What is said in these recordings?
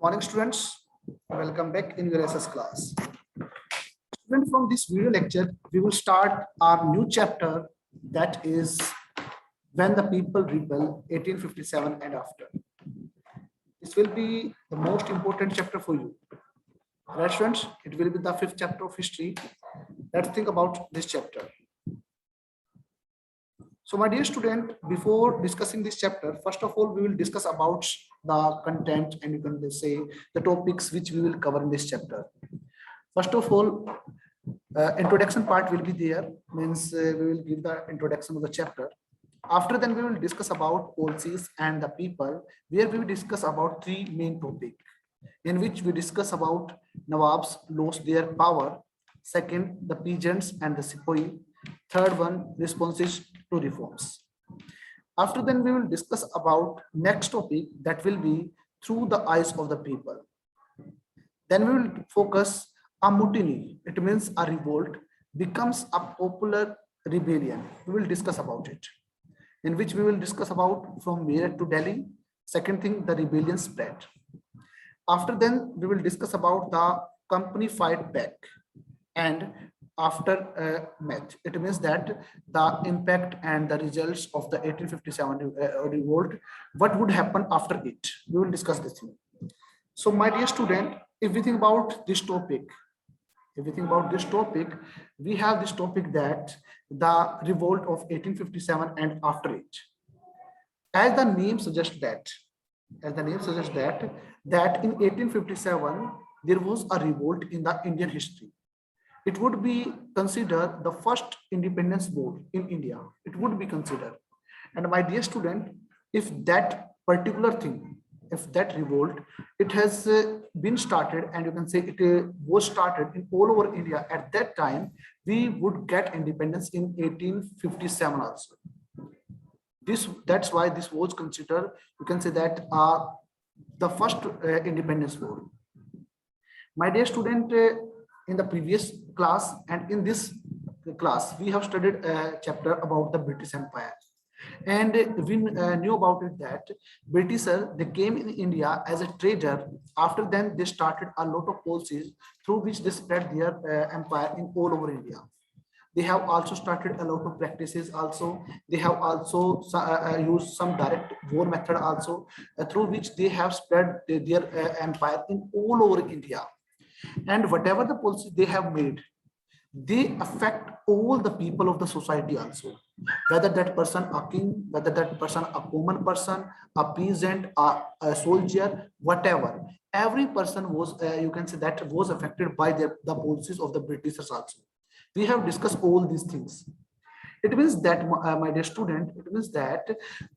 Morning students, welcome back in your SS class. Students, from this video lecture, we will start our new chapter, that is When the People Rebel, 1857 and After. This will be the most important chapter for you. Right, students? It will be the 5th chapter of history. Let's think about this chapter. So my dear student, before discussing this chapter, first of all, we will discuss about the content and you can say the topics which we will cover in this chapter. First of all, introduction part will be there, means we will give the introduction of the chapter. After then we will discuss about policies and the people, where we will discuss about 3 main topics, in which we discuss about Nawabs lost their power, second, the peasants and the sepoys, third one, responses to reforms. After then we will discuss about next topic, that will be through the eyes of the people. Then we will focus a mutiny, it means a revolt becomes a popular rebellion. We will discuss about it, in which we will discuss about from Meerut to Delhi. Second thing, the rebellion spread. After then we will discuss about the company fight back, and after math, it means that the impact and the results of the 1857 revolt, what would happen after it. We will discuss this thing. So my dear student, if we think about this topic, we have this topic that the revolt of 1857 and after it. As the name suggests that, that in 1857 there was a revolt in the Indian history. It would be considered the first independence war in India. It would be considered. And my dear student, if that particular thing, if that revolt, it has been started, and you can say it was started in all over India at that time, we would get independence in 1857 also. That's why this was considered, you can say that the first independence war. My dear student, in the previous class and in this class, we have studied a chapter about the British Empire. And we knew about it that Britishers, they came in India as a trader. After then, they started a lot of policies through which they spread their empire in all over India. They have also started a lot of practices also. They have also used some direct war method also, through which they have spread their empire in all over India. And whatever the policies they have made, they affect all the people of the society also, whether that person a king, whether that person a common person, a peasant, a soldier, whatever. Every person was, you can say that was affected by the policies of the Britishers also. We have discussed all these things. It means that, my dear student, it means that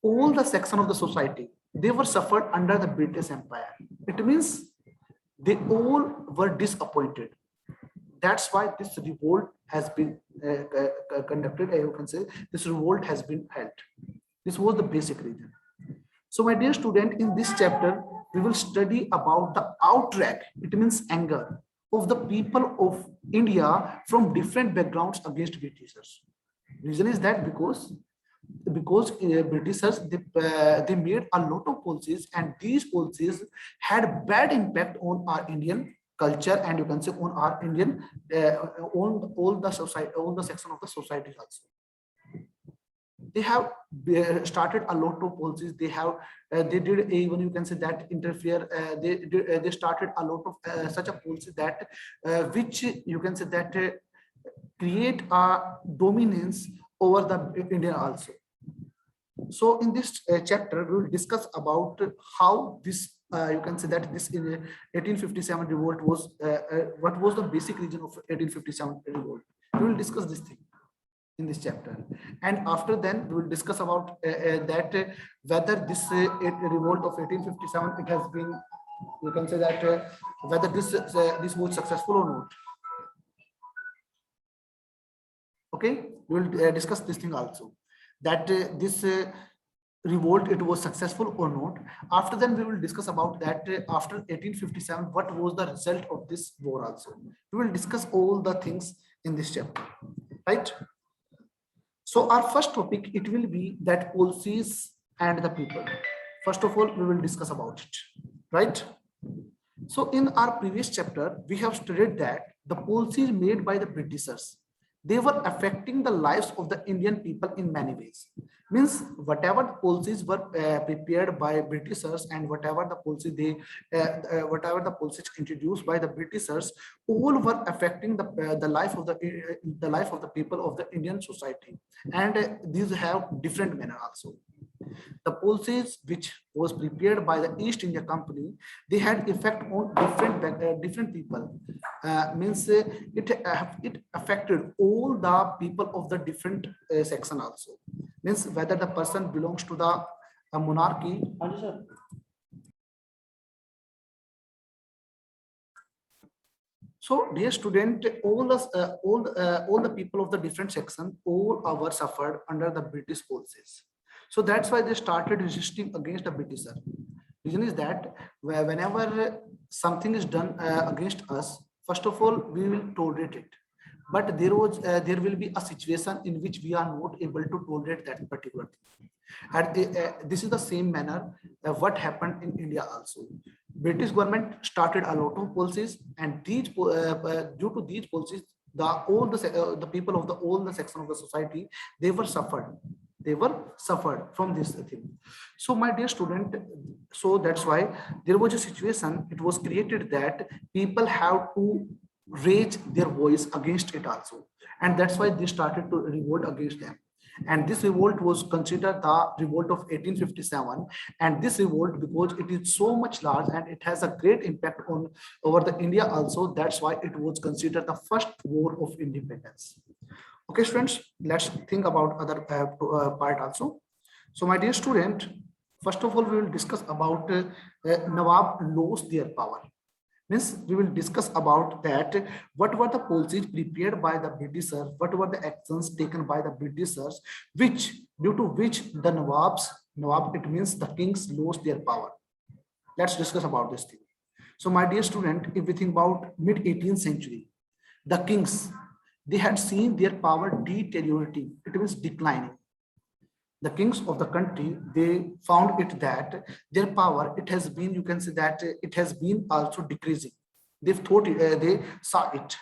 all the section of the society, they were suffered under the British Empire. It means they all were disappointed. That's why this revolt has been conducted. You can say this revolt has been held. This was the basic reason. So my dear student, in this chapter, we will study about the outrage, it means anger, of the people of India from different backgrounds against Britishers. Reason is that because Britishers, they made a lot of policies, and these policies had bad impact on our Indian culture, and you can say on our Indian, on all the society, all the section of the society also. They have started a lot of policies. They have, they did even, you can say that interfere. They started a lot of such a policy that which you can say that create a dominance over the India also. So in this chapter, we will discuss about how this, you can say that this in 1857 revolt was, what was the basic reason of 1857 revolt. We will discuss this thing in this chapter. And after then, we will discuss about that whether this revolt of 1857, it has been, you can say that whether this was successful or not. Okay, we will discuss this thing also, that this revolt, it was successful or not. After then, we will discuss about that after 1857, what was the result of this war also. We will discuss all the things in this chapter, right? So our first topic, it will be that policies and the people. First of all, we will discuss about it, right? So in our previous chapter, we have studied that the policies made by the Britishers, they were affecting the lives of the Indian people in many ways. Means whatever the policies were prepared by Britishers and whatever the policies introduced by the Britishers, all were affecting the life of the life of the people of the Indian society, and these have different manner also. The policies which was prepared by the East India Company, they had effect on different people. Means it affected all the people of the different section also. Means whether the person belongs to the monarchy. So, dear student, all the people of the different section, all our suffered under the British policies. So that's why they started resisting against the Britisher. Reason is that whenever something is done against us, first of all, we will tolerate it. But there will be a situation in which we are not able to tolerate that particular thing. And this is the same manner what happened in India also. British government started a lot of policies, and due to these policies, the people of the all the section of the society, they were suffered. They were suffered from this thing. So my dear student, so that's why there was a situation. It was created that people have to raise their voice against it also, and that's why they started to revolt against them. And this revolt was considered the revolt of 1857. And this revolt, because it is so much large and it has a great impact on over the India also, that's why it was considered the first war of independence. Okay, students, let's think about other part also. So my dear student, first of all, we will discuss about Nawab lost their power. Means we will discuss about that, what were the policies prepared by the Britishers, what were the actions taken by the Britishers, which due to which the Nawab, it means the kings lost their power. Let's discuss about this thing. So my dear student, if we think about mid 18th century, the kings, they had seen their power deteriorating, it means declining. The kings of the country, they found it that their power, it has been, you can say that it has been also decreasing. They thought they saw it.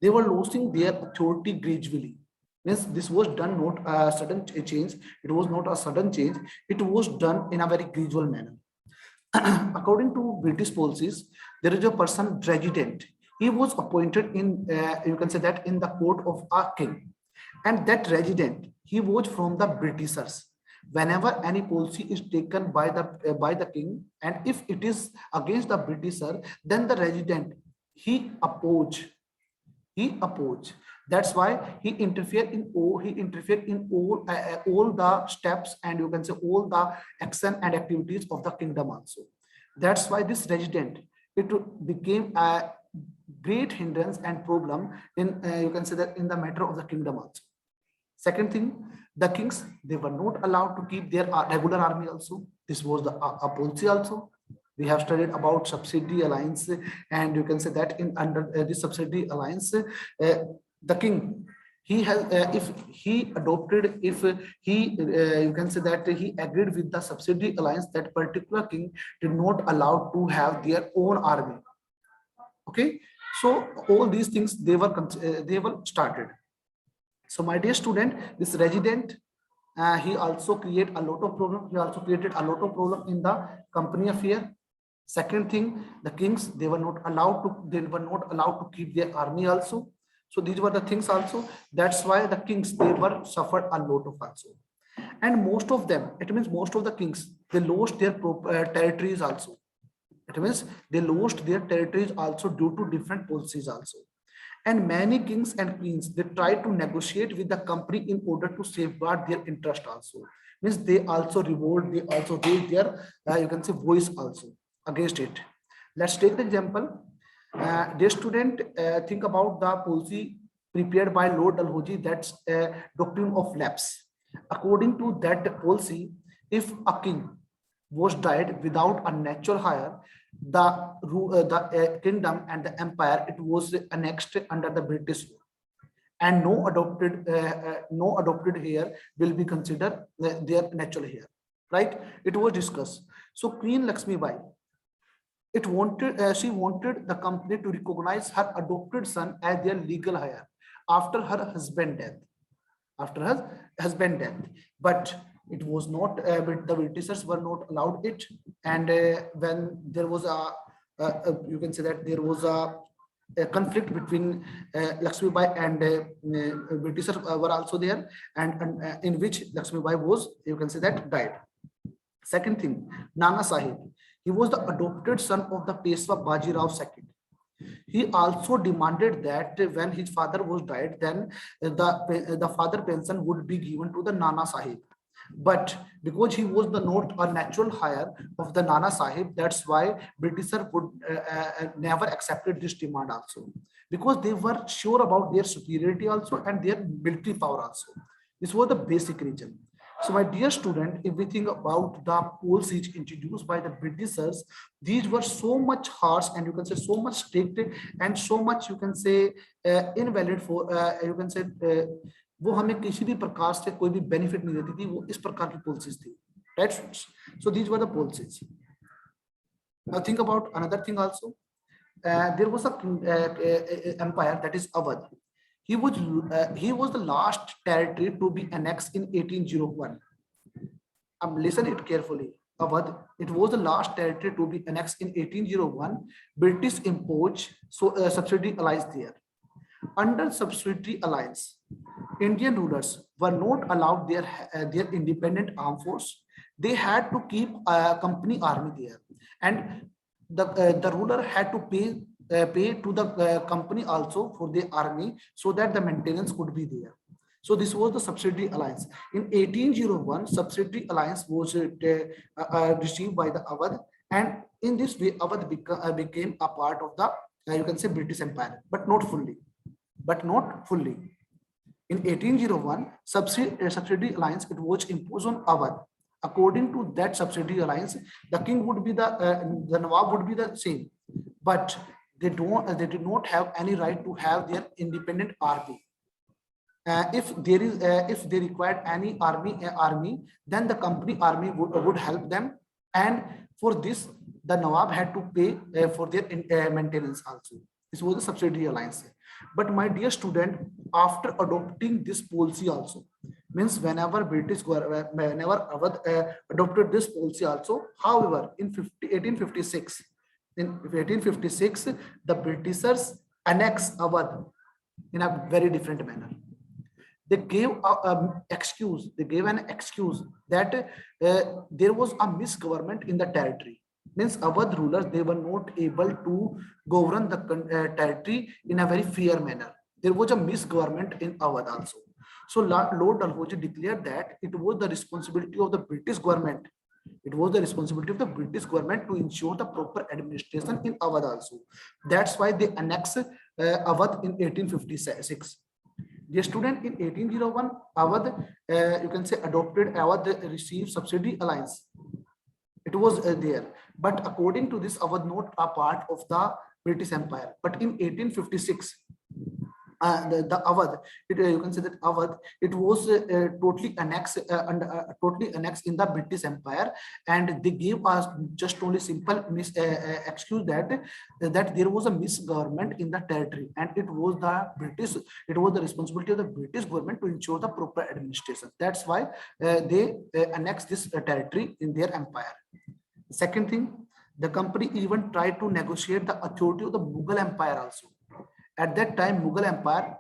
They were losing their authority gradually. Means this was done not a sudden change. It was not a sudden change. It was done in a very gradual manner. According to British policies, there is a person resident. He was appointed in, you can say that in the court of a king, and that resident, he was from the Britishers. Whenever any policy is taken by the king, and if it is against the Britisher, then the resident, he oppose. He oppose. That's why he interfered in all the steps, and you can say all the action and activities of the kingdom also. That's why this resident, it became a great hindrance and problem in, you can say that in the matter of the kingdom also. Second thing, the kings, they were not allowed to keep their regular army also. This was the policy also. We have studied about subsidy alliance, and you can say that in under this subsidy alliance, the king, he has, if he adopted, if he, you can say that he agreed with the subsidy alliance, that particular king did not allow to have their own army. Okay, so all these things, they were started. So my dear student, this resident, he also created a lot of problem. He also created a lot of problem in the company affair. Second thing, the kings, they were not allowed to keep their army also. So these were the things also. That's why the kings, they were suffered a lot of also. And most of them, it means most of the kings, they lost their territories also. It means they lost their territories also due to different policies also. And many kings and queens, they tried to negotiate with the company in order to safeguard their interest also. Means they also revolt, they also raised their, you can say, voice also against it. Let's take the example. Dear student, think about the policy prepared by Lord Dalhousie, that's doctrine of lapse. According to that policy, if a king was died without a natural heir, the kingdom and the empire, it was annexed under the British rule, and no adopted heir will be considered their natural heir. Right? It was discussed. So Queen Lakshmi Bai, she wanted the company to recognize her adopted son as their legal heir after her husband's death. After her husband's death, but it was not. But the Britishers were not allowed it, and when there was you can say that there was a conflict between Lakshmi Bai and Britishers were also there, and in which Lakshmi Bai was, you can say that, died. Second thing, Nana Sahib. He was the adopted son of the Peshwa Bajirao II. He also demanded that when his father was died, then the father pension would be given to the Nana Sahib. But because he was the not a natural heir of the Nana Sahib, that's why Britisher would never accepted this demand also, because they were sure about their superiority also and their military power also. This was the basic reason. So my dear student, if we think about the policies introduced by the Britishers, these were so much harsh and you can say so much strict and so much you can say invalid for you can say वो हमें किसी भी प्रकार से कोई भी benefit नहीं देती थी, वो इस प्रकार की पॉलिसीज थी, right friends? So these were the policies. Now think about another thing also. There was a empire, that is Awadh. He was the last territory to be annexed in 1801. Listen it carefully. Awadh, it was the last territory to be annexed in 1801. British imposed subsidiary alliance there. Under subsidiary alliance, Indian rulers were not allowed their independent armed force. They had to keep a company army there, and the ruler had to pay to the company also for the army, so that the maintenance could be there. So this was the subsidiary alliance. In 1801, subsidiary alliance was received by the Awadh, and in this way, Awadh became a part of the you can say British Empire, but not fully. In 1801, subsidiary alliance, it was imposed on Awadh. According to that subsidiary alliance, the king would be the Nawab would be the same, but they did not have any right to have their independent army. If they required any army, then the company army would help them, and for this the Nawab had to pay for their maintenance also. This was the subsidiary alliance. But my dear student, after adopting this policy also, means whenever Awadh adopted this policy also, however, in 1856, the Britishers annexed Awadh in a very different manner. They gave an excuse that there was a misgovernment in the territory. Means Awadh rulers, they were not able to govern the territory in a very fair manner. There was a misgovernment in Awadh also. So Lord Dalhousie declared that it was the responsibility of the British government. It was the responsibility of the British government to ensure the proper administration in Awadh also. That's why they annexed Awadh in 1856. The student, in 1801, Awadh, you can say adopted Awadh received subsidiary alliance. It was there, but according to this, Awadh not a part of the British Empire. But in 1856, the Awadh, you can say that Awadh, it was totally annexed in the British Empire, and they gave us just only simple excuse that there was a misgovernment in the territory, and it was the responsibility of the British government to ensure the proper administration. That's why they annexed this territory in their empire. Second thing, the company even tried to negotiate the authority of the Mughal Empire also. At that time, Mughal Empire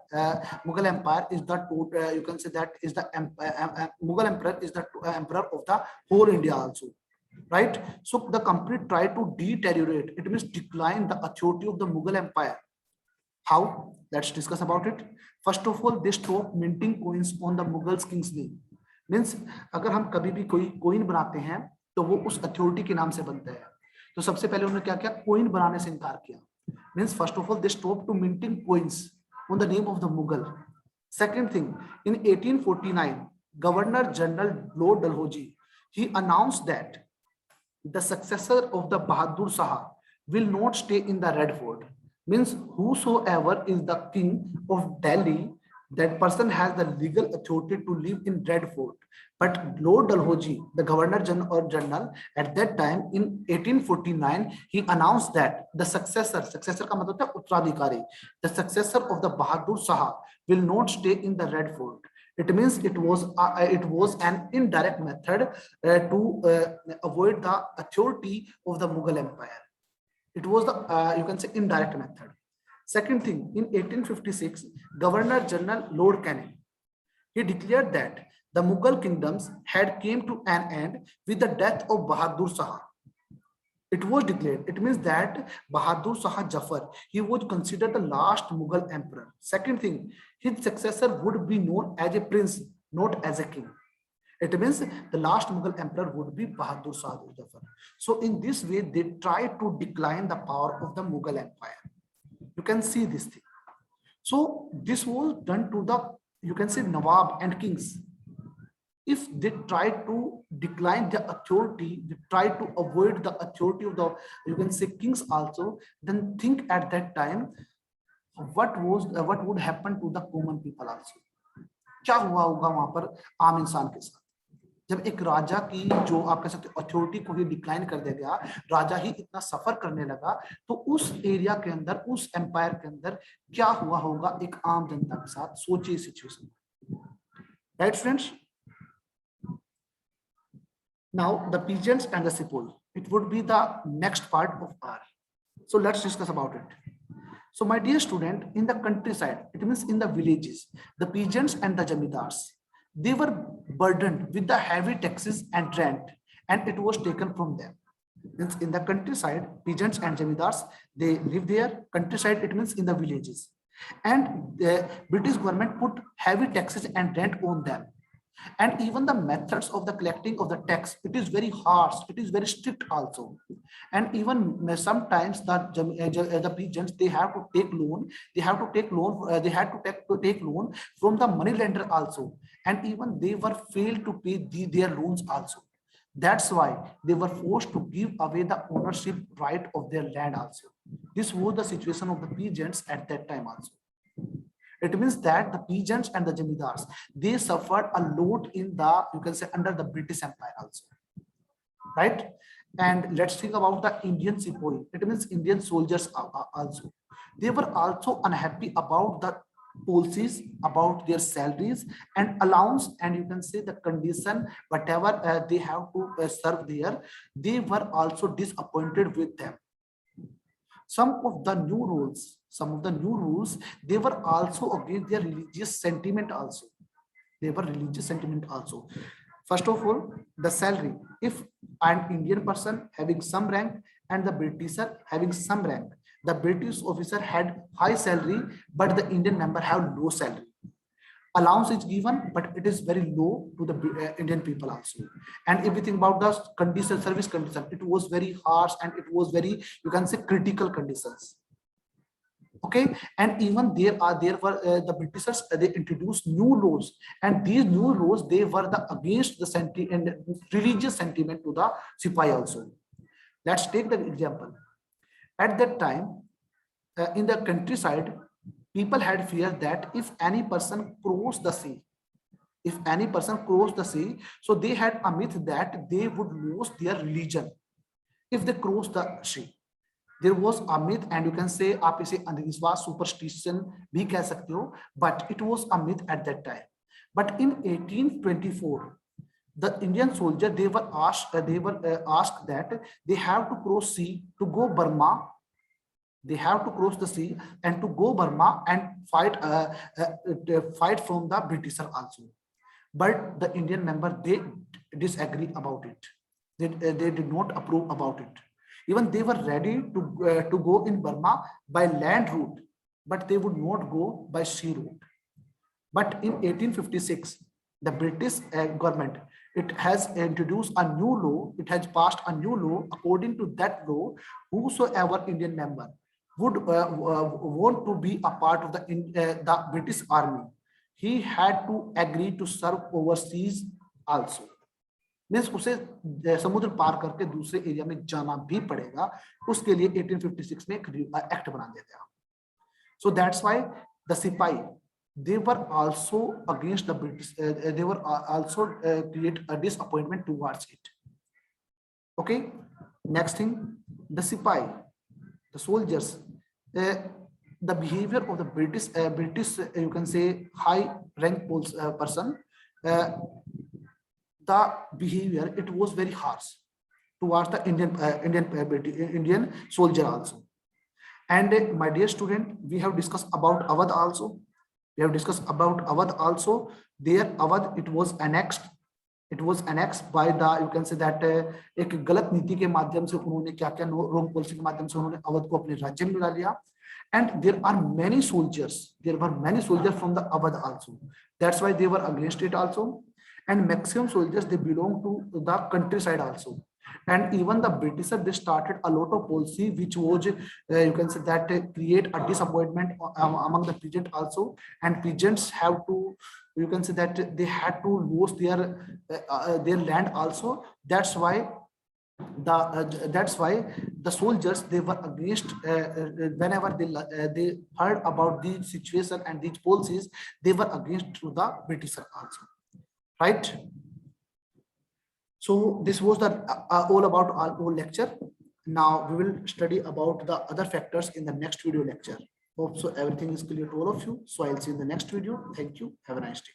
is the you can say that is the Mughal Emperor is the emperor of the whole India also, right? So the company tried to deteriorate, it means decline the authority of the Mughal Empire. How? Let's discuss about it. First of all, they stopped minting coins on the Mughal king's name. Means अगर हम कभी भी कोई coin बनाते हैं तो वो उस authority के नाम से बनता है. तो सबसे पहले उन्होंने क्या किया? Coin बनाने से इनकार किया. Means first of all, they stopped to minting coins on the name of the Mughal. Second thing, in 1849, Governor General Lord Dalhousie, he announced that the successor of the Bahadur Shah will not stay in the Red Fort. Means whosoever is the king of Delhi that person has the legal authority to live in Red Fort. But Lord Dalhousie, the Governor General, at that time in 1849, he announced that the successor का मतलब था उत्तराधिकारी, the successor of the Bahadur Shah will not stay in the Red Fort. It means it was an indirect method to avoid the authority of the Mughal Empire. It was the you can say indirect method. Second thing, in 1856, Governor General Lord Canning, he declared that the Mughal kingdoms had came to an end with the death of Bahadur Shah. It was declared. It means that Bahadur Shah Jafar, he was considered the last Mughal emperor. Second thing, his successor would be known as a prince, not as a king. It means the last Mughal emperor would be Bahadur Shah Jafar. So in this way, they tried to decline the power of the Mughal empire. You can see this thing. So this was done to the, you can say, Nawab and kings. If they try to decline the authority, they try to avoid the authority of the, you can say, kings also, then think at that time, what would happen to the common people also? क्या हुआ होगा वहां पर आम इंसान के साथ? जब एक राजा की जो आप कह सकते अथॉरिटी को ही डिक्लाइन कर दिया गया, राजा ही इतना सफर करने लगा, तो उस एरिया के अंदर, उस एम्पायर के अंदर क्या हुआ होगा एक आम जनता के साथ? सोचिए situation, right friends? Now the peasants and the sepoys, it would be the next part of our. So let's discuss about it. So my dear student, in the countryside, it means in the villages, the peasants and the jamidars, they were burdened with the heavy taxes and rent, and it was taken from them. Means in the countryside, peasants and jamidars, they live there. Countryside, it means in the villages, and the British government put heavy taxes and rent on them. And even the methods of the collecting of the tax, it is very harsh, it is very strict also. And even sometimes the peasants, they have to take loan, they had to take loan from the money lender also, and even they were failed to pay their loans also. That's why they were forced to give away the ownership right of their land also. This was the situation of the peasants at that time also. It means that the peasants and the jamidars, they suffered a lot in the, you can say, under the British Empire also, right? And let's think about the Indian sepoy. It means Indian soldiers also. They were also unhappy about the policies, about their salaries and allowance, and you can say the condition, whatever they have to serve there. They were also disappointed with them. Some of the new rules, they were also against their religious sentiment also. First of all, the salary. If an Indian person having some rank and the Britisher having some rank, the British officer had high salary, but the Indian member have low salary. Allowance is given, but it is very low to the Indian people also. And if we think about the condition, service condition, it was very harsh and it was very, you can say, critical conditions. Okay, and even there were the Britishers, they introduced new laws, and these new laws, they were against the religious sentiment to the Sipai also. Let's take the example. At that time, in the countryside, people had fear that if any person crossed the sea, so they had a myth that they would lose their religion if they crossed the sea. There was a myth, and you can say, आप इसे अंधविश्वास, superstition भी कह सकते हो, but it was a myth at that time. But in 1824, the Indian soldier, they were asked that they have to cross sea to go Burma. They have to cross the sea and to go Burma and fight from the Britisher also. But the Indian member, they disagree about it. They did not approve about it. Even they were ready to go in Burma by land route, but they would not go by sea route. But in 1856, the British government, it has introduced a new law. It has passed a new law. According to that law, whosoever Indian member would want to be a part of the British army, he had to agree to serve overseas also. Means उसे समुद्र पार करके दूसरे area में जाना भी पड़ेगा. उसके लिए 1856 में एक एक्ट बना दिया गया. So that's why the Sipai, they were also against the British. They were also create a disappointment towards it. Okay, next thing, the Sipai, the soldiers, uh, the behavior of the British, you can say high rank person, uh, the behavior, it was very harsh towards the Indian soldier also. And my dear student, we have discussed about Awadh also. We have discussed about Awadh also. There, Awadh, it was annexed. It was annexed by the, you can say that, एक गलत नीति के माध्यम से उन्होंने क्या क्या wrong policy के माध्यम से उन्होंने अवध को अपने राज्य में मिला लिया. And there are many soldiers. There were many soldiers from the Awadh also. That's why they were against it also. And maximum soldiers, they belong to the countryside also. And even the Britishers, they started a lot of policy which was, you can say that, create a disappointment among the peasants also. And peasants have to, you can say that, they had to lose their land also. That's why the soldiers, they were against, whenever they heard about these situation and these policies, they were against to the Britishers also, right? So this was the all about our whole lecture. Now we will study about the other factors in the next video lecture. Hope so everything is clear to all of you. So I'll see you in the next video. Thank you. Have a nice day.